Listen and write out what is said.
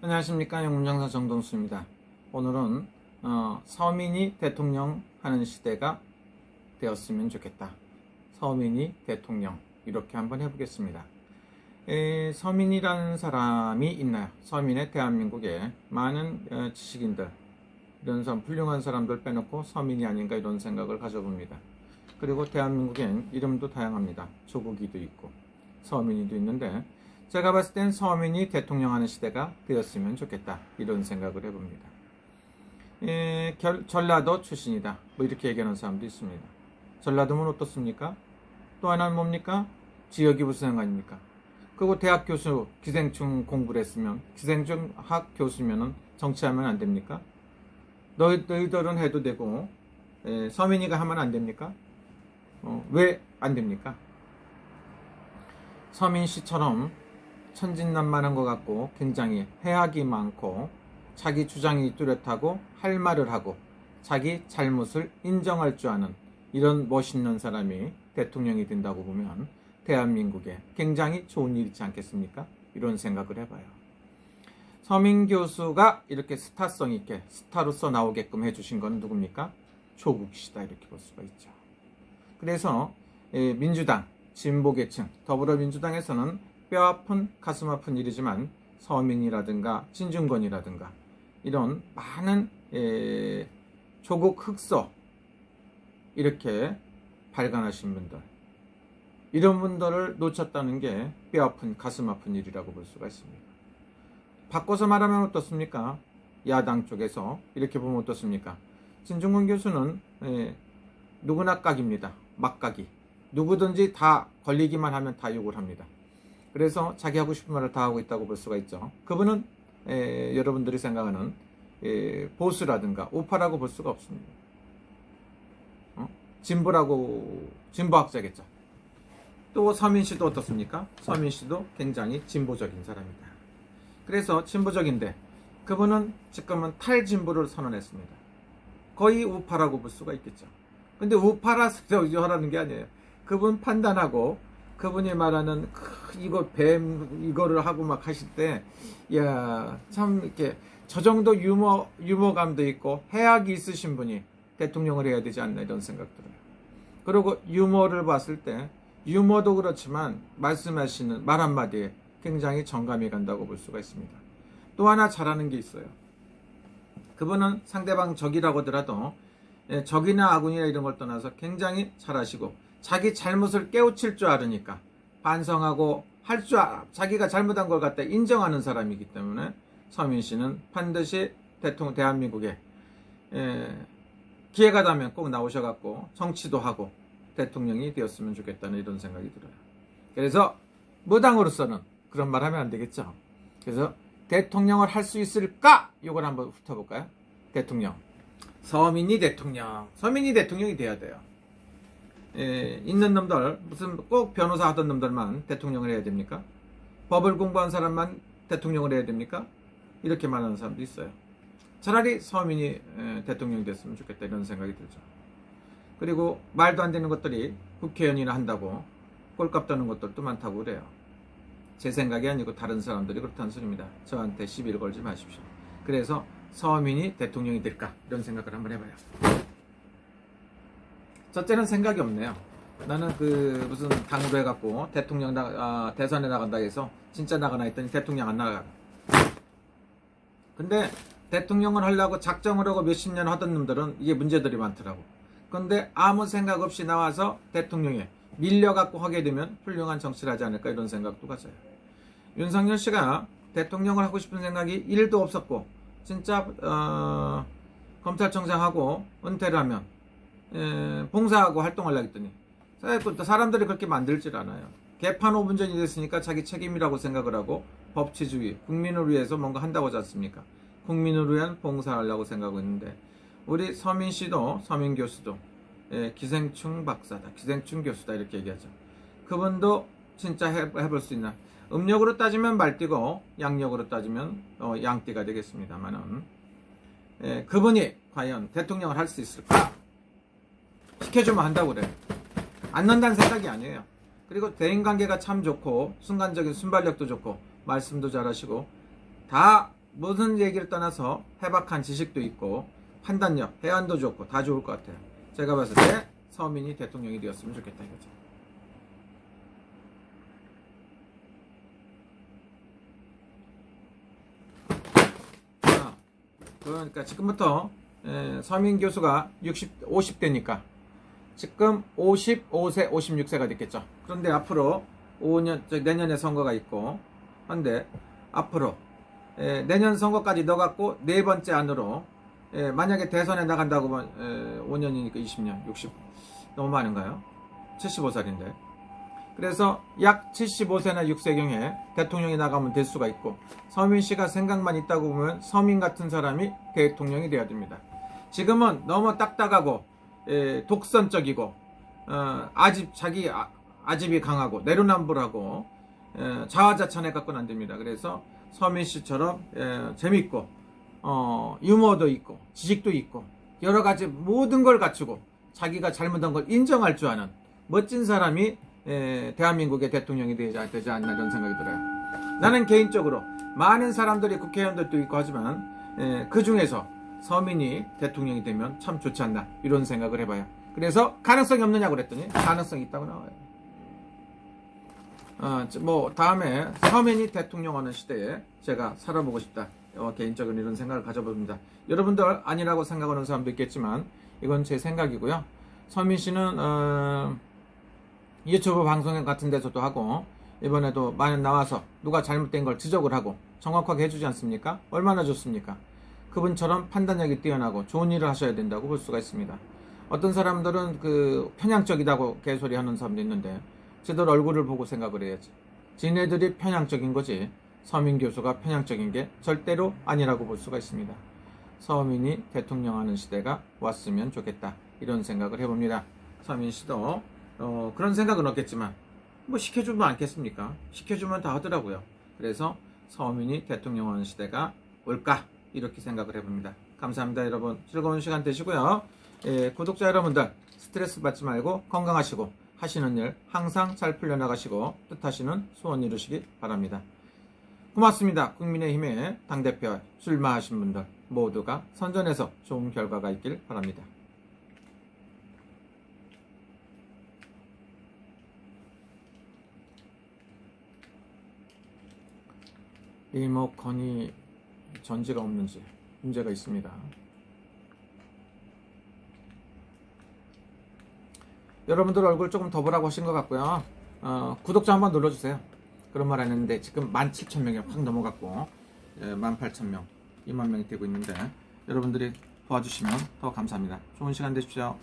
안녕하십니까. 영문장사 정동수입니다. 오늘은 서민이 대통령 하는 시대가 되었으면 좋겠다. 서민이 대통령 이렇게 한번 해보겠습니다. 서민이라는 사람이 있나요? 서민의 대한민국에 많은 지식인들, 이런 훌륭한 사람들 빼놓고 서민이 아닌가 이런 생각을 가져봅니다. 그리고 대한민국엔 이름도 다양합니다. 조국이도 있고 서민이도 있는데 제가 봤을 땐 서민이 대통령 하는 시대가 되었으면 좋겠다 이런 생각을 해봅니다. 전라도 출신이다 뭐 이렇게 얘기하는 사람도 있습니다. 전라도면 어떻습니까? 또 하나는 뭡니까? 지역이 무슨 상관입니까? 그리고 대학 교수 기생충 공부를 했으면 기생충 학 교수면은 정치하면 안 됩니까? 너희들은 해도 되고 서민이가 하면 안 됩니까? 왜 안 됩니까? 서민시처럼 천진난만한 것 같고 굉장히 해악이 많고 자기 주장이 뚜렷하고 할 말을 하고 자기 잘못을 인정할 줄 아는 이런 멋있는 사람이 대통령이 된다고 보면 대한민국에 굉장히 좋은 일이지 않겠습니까? 이런 생각을 해봐요. 서민 교수가 이렇게 스타성 있게 스타로서 나오게끔 해주신 건 누굽니까? 조국이시다 이렇게 볼 수가 있죠. 그래서 민주당, 진보계층, 더불어민주당에서는 뼈아픈 가슴 아픈 일이지만 서민이라든가 진중권이라든가 이런 많은 조국 흑서 이렇게 발간하신 분들, 이런 분들을 놓쳤다는 게 뼈아픈 가슴 아픈 일이라고 볼 수가 있습니다. 바꿔서 말하면 어떻습니까? 야당 쪽에서 이렇게 보면 어떻습니까? 진중권 교수는 누구나 깍입니다. 막깍이. 누구든지 다 걸리기만 하면 다 욕을 합니다. 그래서 자기 하고 싶은 말을 다 하고 있다고 볼 수가 있죠. 그분은 여러분들이 생각하는 보수라든가 우파라고 볼 수가 없습니다. 진보학자겠죠. 또 서민씨도 어떻습니까? 서민씨도 굉장히 진보적인 사람이다. 그래서 진보적인데 그분은 지금은 탈진보를 선언했습니다. 거의 우파라고 볼 수가 있겠죠. 근데 우파라서 하라는 게 아니에요. 그분 판단하고 그분이 말하는 이거를 하고 막 하실 때, 야, 참 이렇게 저 정도 유머감도 있고 해악이 있으신 분이 대통령을 해야 되지 않나 이런 생각 들어요. 그리고 유머를 봤을 때 유머도 그렇지만 말씀하시는 말 한마디에 굉장히 정감이 간다고 볼 수가 있습니다. 또 하나 잘하는 게 있어요. 그분은 상대방 적이라고 하더라도 적이나 아군이나 이런 걸 떠나서 굉장히 잘하시고 자기 잘못을 깨우칠 줄 알으니까 반성하고 자기가 잘못한 걸 갖다 인정하는 사람이기 때문에 서민 씨는 반드시 대한민국에 기회가 되면 꼭 나오셔갖고 정치도 하고 대통령이 되었으면 좋겠다는 이런 생각이 들어요. 그래서 무당으로서는 그런 말 하면 안 되겠죠. 그래서 대통령을 할 수 있을까? 이걸 한번 훑어볼까요? 대통령. 서민이 대통령이 돼야 돼요. 있는 놈들, 무슨 꼭 변호사 하던 놈들만 대통령을 해야 됩니까? 법을 공부한 사람만 대통령을 해야 됩니까? 이렇게 말하는 사람도 있어요. 차라리 서민이 대통령이 됐으면 좋겠다 이런 생각이 들죠. 그리고 말도 안 되는 것들이 국회의원이나 한다고 꼴값 떠는 것들도 많다고 그래요. 제 생각이 아니고 다른 사람들이 그렇다는 소리입니다. 저한테 시비를 걸지 마십시오. 그래서 서민이 대통령이 될까? 이런 생각을 한번 해봐요. 첫째는 생각이 없네요. 나는 무슨 당으로 해갖고 대통령 대선에 나간다 해서 진짜 나가나 했더니 대통령 안 나가. 근데 대통령을 하려고 작정을 하고 몇십 년 하던 놈들은 이게 문제들이 많더라고. 근데 아무 생각 없이 나와서 대통령에 밀려갖고 하게 되면 훌륭한 정치를 하지 않을까 이런 생각도 가져요. 윤석열 씨가 대통령을 하고 싶은 생각이 1도 없었고 진짜 검찰총장하고 은퇴를 하면 봉사하고 활동하려고 했더니 사람들이 그렇게 만들질 않아요. 개판 5분 전이 됐으니까 자기 책임이라고 생각을 하고 법치주의, 국민을 위해서 뭔가 한다고 하지 않습니까? 국민을 위한 봉사하려고 생각하고 있는데 우리 서민 씨도 서민 교수도 기생충 박사다, 기생충 교수다 이렇게 얘기하죠. 그분도 진짜 해볼 수 있나? 음력으로 따지면 말띠고 양력으로 따지면 양띠가 되겠습니다만은 그분이 과연 대통령을 할 수 있을까? 시켜주면 한다고 그래. 안 넣는다는 생각이 아니에요. 그리고 대인관계가 참 좋고 순간적인 순발력도 좋고 말씀도 잘하시고 다 무슨 얘기를 떠나서 해박한 지식도 있고 판단력, 해안도 좋고 다 좋을 것 같아요. 제가 봤을 때 서민이 대통령이 되었으면 좋겠다 이거죠. 자, 그러니까 지금부터 서민 교수가 50대니까 지금 55세, 56세가 됐겠죠. 그런데 앞으로 5년, 내년에 선거가 있고, 한데 앞으로 내년 선거까지 넣어갖고 네 번째 안으로 만약에 대선에 나간다고 하면 5년이니까 20년, 60 너무 많은가요? 75살인데. 그래서 약 75세나 6세경에 대통령이 나가면 될 수가 있고, 서민 씨가 생각만 있다고 보면 서민 같은 사람이 대통령이 돼야 됩니다. 지금은 너무 딱딱하고 독선적이고 자기 아집이 강하고 내로남불하고 자화자찬해 갖고는 안 됩니다. 그래서 서민 씨처럼 재밌고 유머도 있고 지식도 있고 여러 가지 모든 걸 갖추고 자기가 잘못한 걸 인정할 줄 아는 멋진 사람이 대한민국의 대통령이 되지 않나 이런 생각이 들어요. 나는 개인적으로 많은 사람들이 국회의원들도 있고 하지만 그 중에서 서민이 대통령이 되면 참 좋지 않나 이런 생각을 해봐요. 그래서 가능성이 없느냐고 그랬더니 가능성이 있다고 나와요. 다음에 서민이 대통령 하는 시대에 제가 살아보고 싶다. 개인적인 이런 생각을 가져봅니다. 여러분들 아니라고 생각하는 사람도 있겠지만 이건 제 생각이고요. 서민 씨는 유튜브 방송 같은 데서도 하고 이번에도 많이 나와서 누가 잘못된 걸 지적을 하고 정확하게 해주지 않습니까? 얼마나 좋습니까? 그분처럼 판단력이 뛰어나고 좋은 일을 하셔야 된다고 볼 수가 있습니다. 어떤 사람들은 편향적이다고 개소리 하는 사람도 있는데 제대로 얼굴을 보고 생각을 해야지. 지네들이 편향적인 거지 서민 교수가 편향적인 게 절대로 아니라고 볼 수가 있습니다. 서민이 대통령 하는 시대가 왔으면 좋겠다 이런 생각을 해봅니다. 서민 씨도 그런 생각은 없겠지만 뭐 시켜주면 않겠습니까? 시켜주면 다 하더라고요. 그래서 서민이 대통령 하는 시대가 올까 이렇게 생각을 해봅니다. 감사합니다. 여러분 즐거운 시간 되시고요. 구독자 여러분들 스트레스 받지 말고 건강하시고 하시는 일 항상 잘 풀려나가시고 뜻하시는 소원 이루시기 바랍니다. 고맙습니다. 국민의힘의 당대표 출마하신 분들 모두가 선전해서 좋은 결과가 있길 바랍니다. 리모컨이 전지가 없는지 문제가 있습니다. 여러분들 얼굴 조금 더 보라고 하신 것 같고요. 구독자 한번 눌러주세요. 그런 말 했는데 지금 17,000명이 확 넘어갔고 18,000명, 2만 명이 되고 있는데 여러분들이 도와주시면 더 감사합니다. 좋은 시간 되십시오.